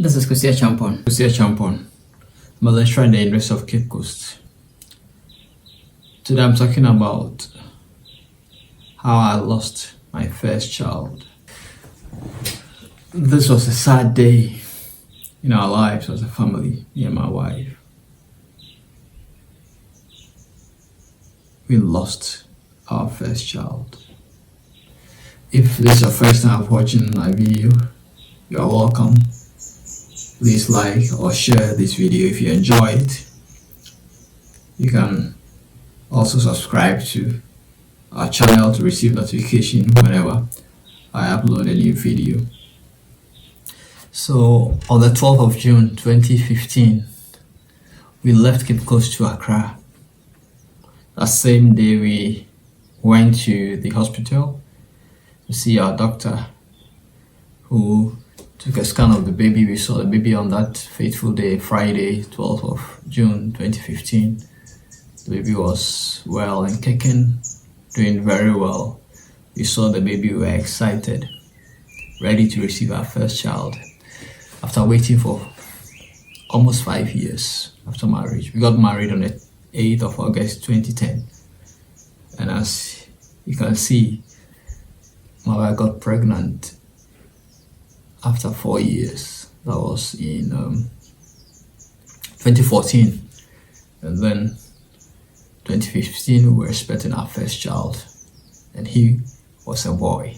This is Kusi Achampong. Kusi Achampong. I'm a lecturer in the University of Cape Coast. Today I'm talking about how I lost my first child. This was a sad day in our lives as a family, me and my wife. We lost our first child. If this is your first time watching my video, you're welcome. Please like or share this video if you enjoy it. You can also subscribe to our channel to receive notification whenever I upload a new video. So on the 12th of June 2015, we left Cape Coast to Accra. That same day we went to the hospital to see our doctor, who took a scan of the baby. We saw the baby on that fateful day, Friday, 12th of June 2015. The baby was well and kicking, doing very well. We saw the baby, we were excited, ready to receive our first child. After waiting for almost 5 years after marriage. We got married on the 8th of August 2010. And as you can see, my wife got pregnant after 4 years. That was in 2014. And then 2015 we were expecting our first child, and he was a boy.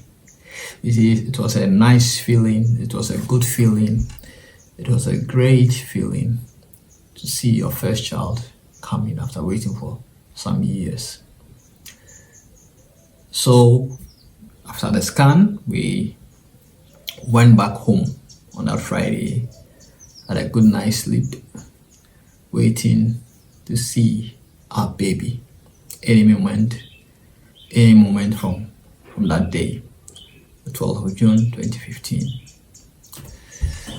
You see, it was a nice feeling, it was a good feeling, it was a great feeling to see your first child coming after waiting for some years. So after the scan, we went back home on that Friday, had a good night's sleep, waiting to see our baby any moment from that day, the 12th of June 2015.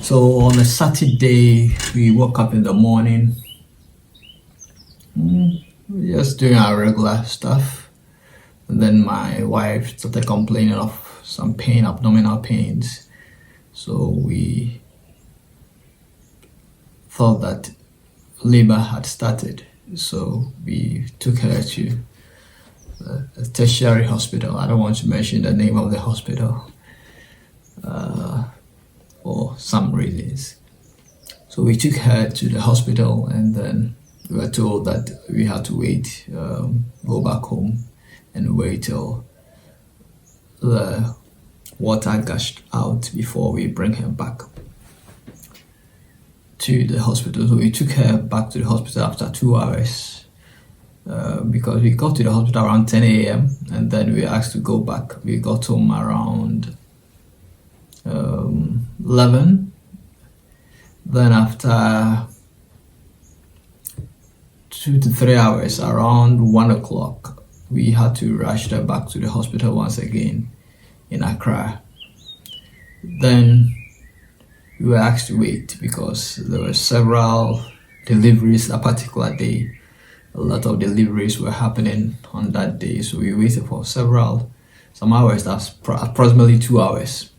So on a Saturday, we woke up in the morning, just doing our regular stuff, and then my wife started complaining of some pain, abdominal pains. So we thought that labor had started. So we took her to a tertiary hospital. I don't want to mention the name of the hospital for some reasons. So we took her to the hospital, and then we were told that we had to wait, go back home and wait till the water gushed out before we bring her back to the hospital. So we took her back to the hospital after 2 hours because we got to the hospital around 10 a.m. and then we were asked to go back. We got home around 11. Then after 2 to 3 hours, around 1 o'clock, we had to rush her back to the hospital once again in Accra. Then we were asked to wait because there were several deliveries that particular day. A lot of deliveries were happening on that day, so we waited for some hours. That's approximately 2 hours.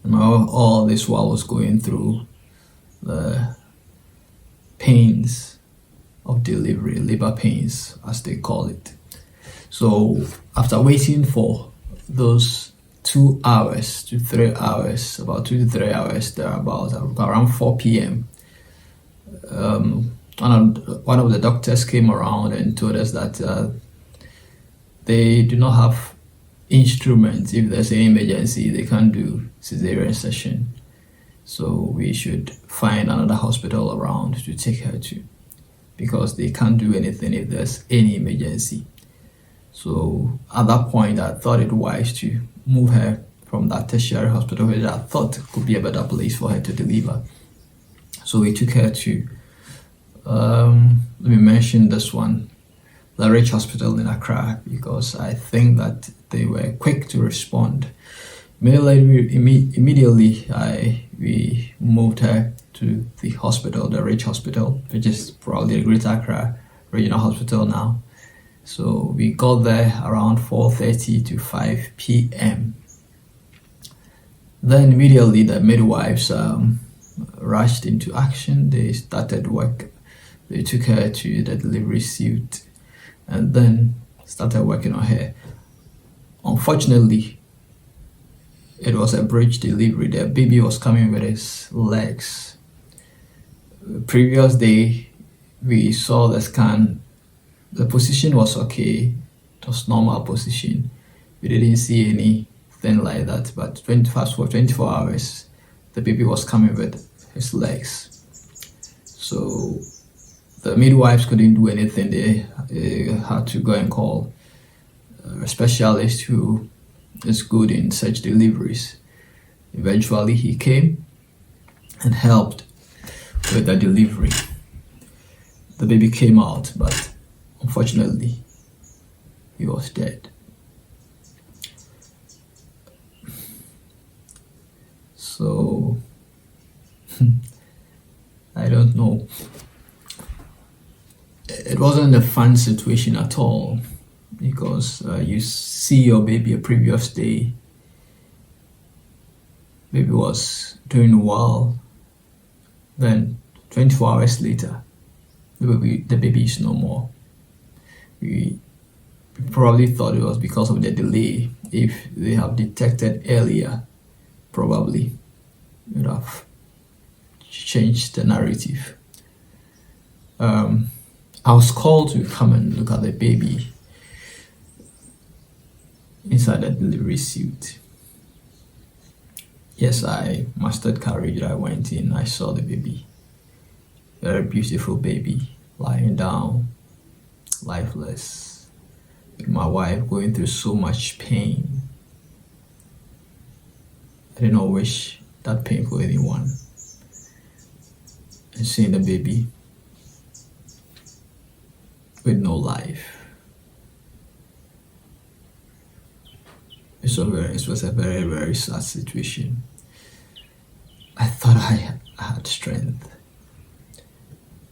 And all this while was going through the pains of delivery, labor pains as they call it. So after waiting for those 2 hours to 3 hours, about 2 to 3 hours, thereabout, around 4 p.m. One of the doctors came around and told us that they do not have instruments. If there's any emergency, they can't do cesarean section. So we should find another hospital around to take her to, because they can't do anything if there's any emergency. So at that point, I thought it wise to move her from that tertiary hospital, which I thought could be a better place for her to deliver. So we took her to, let me mention this one, the Rich Hospital in Accra, because I think that they were quick to respond. Immediately, we moved her to the hospital, the Rich Hospital, which is probably the Greater Accra Regional Hospital now. So we got there around 4:30 to 5 p.m. Then immediately the midwives rushed into action. They started work. They took her to the delivery suite and then started working on her. Unfortunately, it was a breech delivery. The baby was coming with his legs. The previous day, we saw the scan. The position was okay. It was normal position. We didn't see anything like that. But for 24 hours, the baby was coming with his legs. So the midwives couldn't do anything. They had to go and call a specialist who is good in such deliveries. Eventually, he came and helped with the delivery. The baby came out, but unfortunately, he was dead. So, I don't know. It wasn't a fun situation at all, because you see your baby a previous day, baby was doing well, then 24 hours later, the baby is no more. We probably thought it was because of the delay. If they have detected earlier, probably it would have changed the narrative. I was called to come and look at the baby inside the delivery suite. Yes, I mustered courage. I went in, I saw the baby. Very beautiful baby, lying down, lifeless, with my wife going through so much pain. I did not wish that pain for anyone. And seeing the baby with no life. It was a very, very sad situation. I thought I had strength.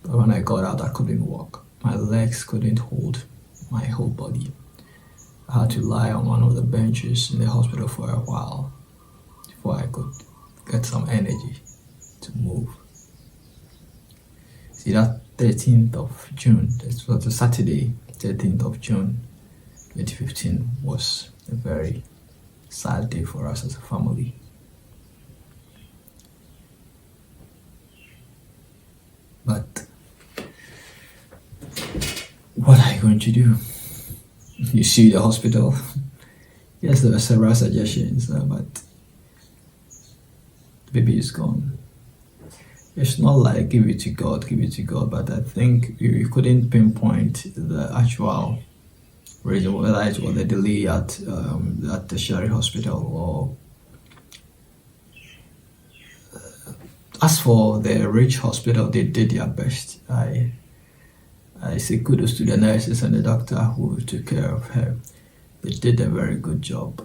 But when I got out, I couldn't walk. My legs couldn't hold my whole body. I had to lie on one of the benches in the hospital for a while before I could get some energy to move. See, that 13th of June, this was a Saturday, 13th of June 2015, was a very sad day for us as a family. But what are you going to do? You sue the hospital. Yes, there were several suggestions, but the baby is gone. It's not like give it to God, but I think we couldn't pinpoint the actual reason, whether it was the delay at the tertiary hospital or as for the rich hospital, they did their best. I say kudos to the nurses and the doctor who took care of her. They did a very good job.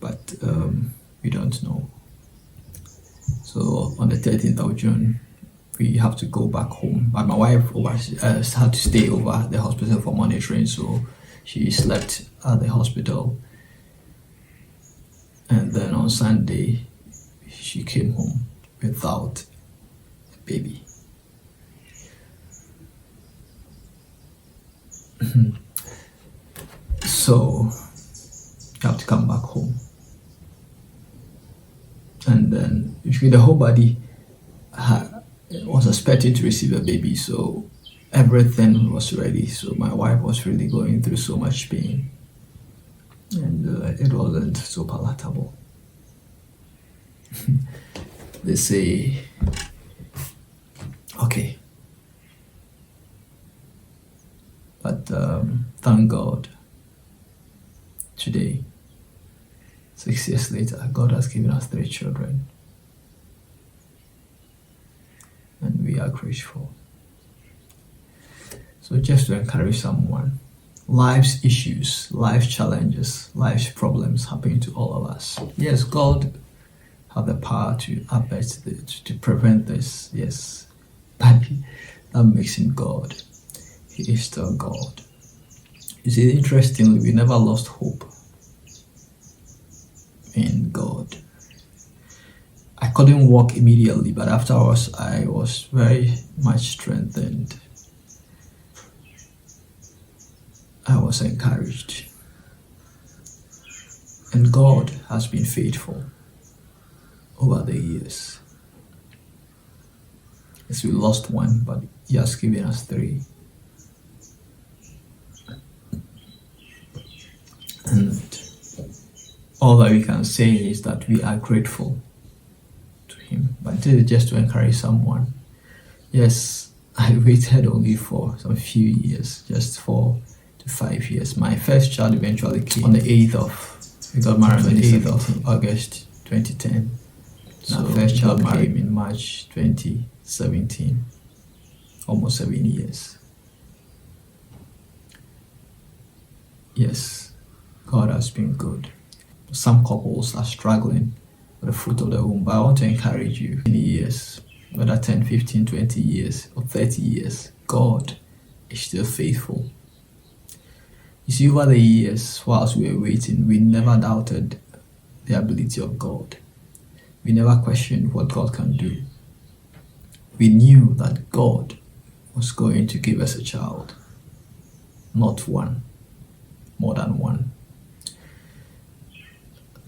But we don't know. So on the 13th of June, we have to go back home. But my wife had to stay over at the hospital for monitoring, so she slept at the hospital. And then on Sunday, she came home without a baby. So you have to come back home. And then the whole body was expecting to receive a baby, so everything was ready. So my wife was really going through so much pain, and it wasn't so palatable. They say, okay, but thank God, today, 6 years later, God has given us 3 children, and we are grateful. So just to encourage someone, life's issues, life challenges, life's problems happen to all of us. Yes, God has the power to avert to prevent this, yes, but that makes him God. He is still God. You see, interestingly, we never lost hope in God. I I couldn't walk immediately, but afterwards I was very much strengthened. I was encouraged. And God has been faithful over the years. Yes, we lost one, but He has given us three. And all that we can say is that we are grateful to Him. But this is just to encourage someone. Yes, I waited only for some few years, just 4 to 5 years. My first child eventually came on the 8th of, we got married on the 8th of August 2010. So our first child came in March 2017, almost 7 years. Yes, God has been good. Some couples are struggling with the fruit of the womb, but I want to encourage you, many years, whether 10, 15, 20 years or 30 years, God is still faithful. You see, over the years, whilst we were waiting, we never doubted the ability of God. We never questioned what God can do. We knew that God was going to give us a child, not one, more than one.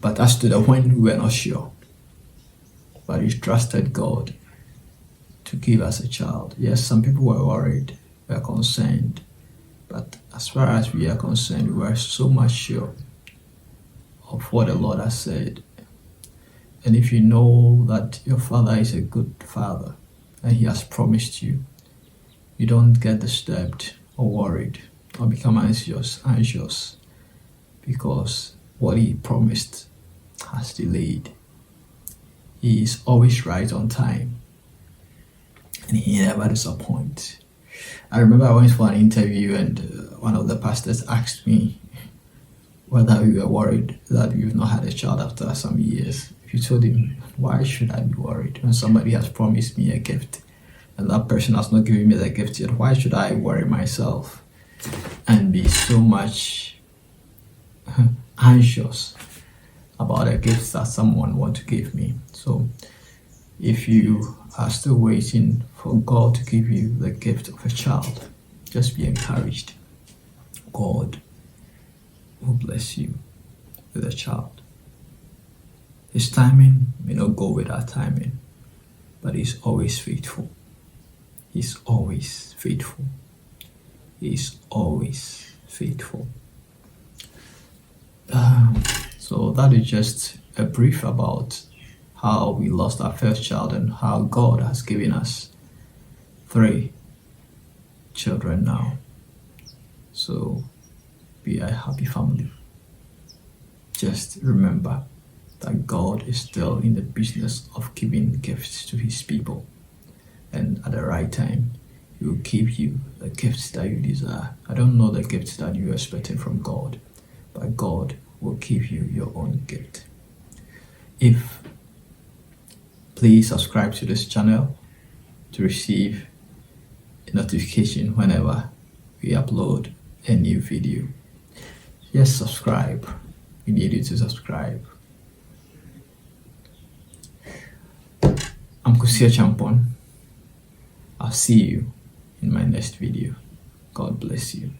But as to the when, we were not sure. But we trusted God to give us a child. Yes, some people were worried, were concerned. But as far as we are concerned, we were so much sure of what the Lord has said. And if you know that your Father is a good Father and He has promised you, you don't get disturbed or worried or become anxious because what He promised has delayed. He is always right on time and He never disappoints. I remember I went for an interview and one of the pastors asked me whether we were worried that we've not had a child after some years. You told him, why should I be worried when somebody has promised me a gift and that person has not given me the gift yet? Why should I worry myself and be so much anxious about a gift that someone wants to give me? So if you are still waiting for God to give you the gift of a child, just be encouraged. God will bless you with a child. His timing may not go with our timing, but He's always faithful. He's always faithful. He's always faithful. So that is just a brief about how we lost our first child and how God has given us 3 children now. So be a happy family. Just remember that God is still in the business of giving gifts to His people. And at the right time, He will give you the gifts that you desire. I don't know the gifts that you are expecting from God, but God will give you your own gift. Please subscribe to this channel to receive a notification whenever we upload a new video. Yes, subscribe. We need you to subscribe. I'm Kusi Achampong. I'll see you in my next video. God bless you.